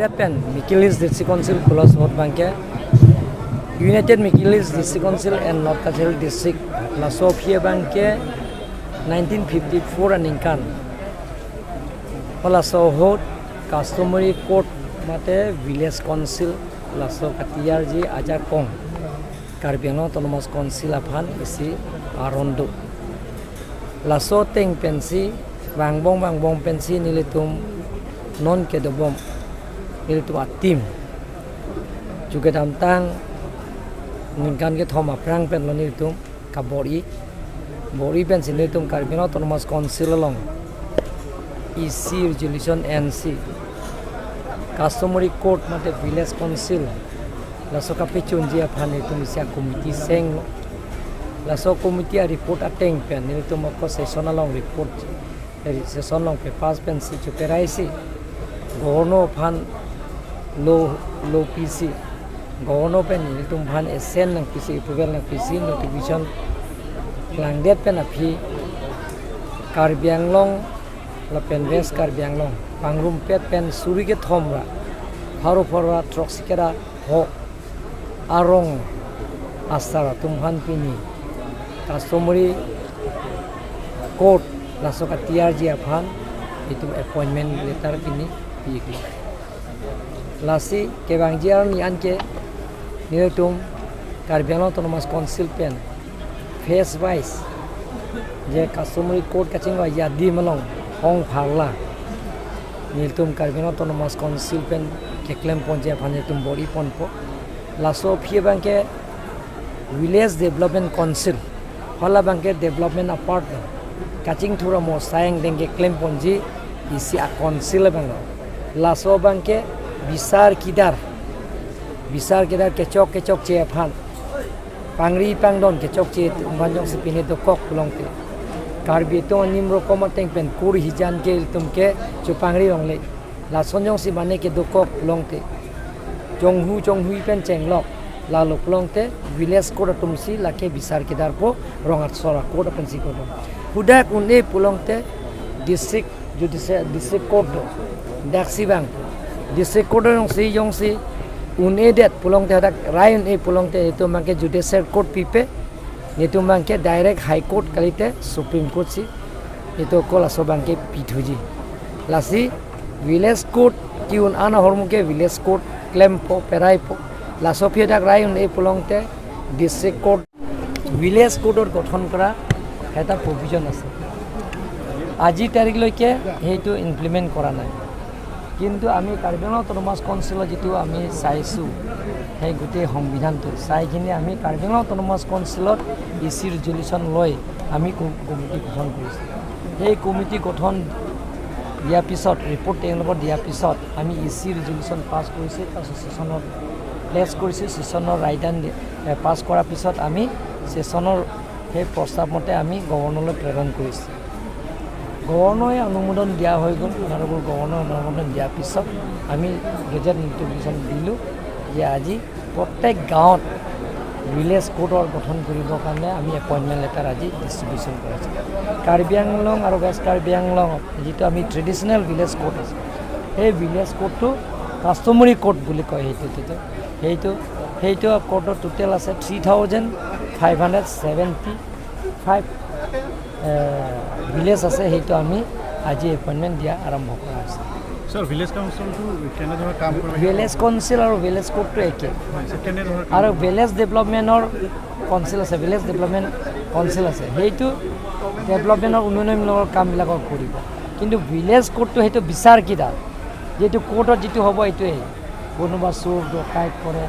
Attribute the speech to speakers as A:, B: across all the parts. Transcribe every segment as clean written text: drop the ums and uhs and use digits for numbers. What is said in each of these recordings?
A: Langdepen Mikilis District Council plus vote banke United Mikilis District Council and North Kachelong District plus Sophia banke 1954 and inkan plus vote customary court mate village council plus Katiarji Ajakong Karbi autonomous council Aphan isi Arondo laso teng pensi bangbong pensi nilitum non kedobom nilitum atim juga tantang ningkan ke thoma prang pen lo nilitum kabori bori pensi nilitum Karbi autonomous council long EC resolution NC customary court mate village council laso kapechunji Aphan itu misia committee seng laso committee a report ateng pen nilitum ko session long report session long pe pass pen si chuperaisi gono Aphan low PC gono pen nilitum Aphan SN nang PC approval nang PC notification langdet pen api Karbi Anglong la pen west Karbi Anglong pangrum pet pen suri ke thomra haro phora troxikera ho arong astara tumhan pini customary court laso ka TRG Aphan itu appointment letter pini pigi lasi ke bangjiar ni anke nitum Karbi Anglong autonomous council pen face wise je customary court kachinga yadi malong hong pharla nitum Karbi Anglong autonomous council pen ke claim ponje Aphan tum body ponpo laso phie banke village development council hala banke development apartment CHINGTHUR mo sayang denge claim ponji isi a council bang laso banke bisar kidar kechok che Aphan pangri pangdon kechok che banjong sipine do kok longte Karbi to nimro komateng pen kur hijan ke tumke chupangri longle la sonjong si bane ke do kok longte Jonghui pen chenglok la loklongte village koda tumsi lake bisar kidar po rongat sora koda pensi koda hudak unne pulongte district judicial district court daksi bang district court yongsi unne det pulongte hadak rayon e pulongte itu mangke judicial court pipe itu mangke direct high court kalite supreme court si itu kola sobangke pithuji lasi village court kiun ana hormuke village court claim po perai po la sofia dak rayon e pulongte district court village court গঠন কৰা এটা provision আছে আজি তাৰিখ লৈকে হেতু implement কৰা নাই কিন্তু আমি Karbi Anglong autonomous council যেটো আমি চাইছো সেই গুটে সংবিধানটো চাইখিনি আমি Karbi Anglong autonomous councilত EC resolution লৈ আমি কমিটি গঠন কৰিছো এই কমিটি গঠন দিয়া পিছত ৰিপৰ্ট তেওঁলোকৰ দিয়া পিছত আমি EC resolution পাস কৰিছে তাৰ সেশনৰ প্লেস কৰিছে সেশনৰ ৰাইটান পাস কৰাৰ পিছত আমি সেশনৰ সেই প্ৰস্তাৱ মতে আমি গভৰ্ণৰলৈ প্ৰেৰণ কৰিছো গভৰ্ণৰে অনুমোদন দিয়া হৈ গ'ল আৰু গভৰ্ণৰ অনুমোদন দিয়াৰ পিছত আমি গেজেট নোটিফিকেশ্যন দিলো যে আজি প্ৰত্যেক গাঁৱত ভিলেজ কোৰ্টৰ গঠন কৰিবৰ কাৰণে আমি এপইণ্টমেণ্ট লেটাৰ আজি ডিষ্ট্ৰিবিউশ্যন কৰিছোঁ Karbi Anglong আৰু ৱেষ্ট Karbi Anglong যেটো আমি ট্ৰেডিশনেল ভিলেজ কোৰ্ট আছে সেই ভিলেজ কোৰ্টটো কাষ্টমাৰী কোৰ্ট বুলি কয় সেইটো কোৰ্টৰ টোটেল আছে 3575 ভিলেজ আছে সেইটো আমি আজি এপইণ্টমেণ্ট দিয়া আৰম্ভ কৰা হৈছে
B: Sir, village council to কেনেধৰণৰ কাম কৰিব
A: village council আৰু village court to একে আৰু village development or council আছে village development council আছে সেইটো development or উন্নয়নমূলক কামবিলাকৰ কৰিব কিন্তু village court to সেইটো বিচাৰ কিদাৰ যেটো কোৰ্টৰ যেটো হ'ব এইটোৱে কোনোবা চোৰ ডকাইত কৰে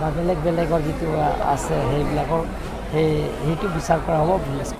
A: বা বেলেগৰ যেটো আছে সেইবিলাকৰ সেইটো বিচাৰ কৰা হ'ব village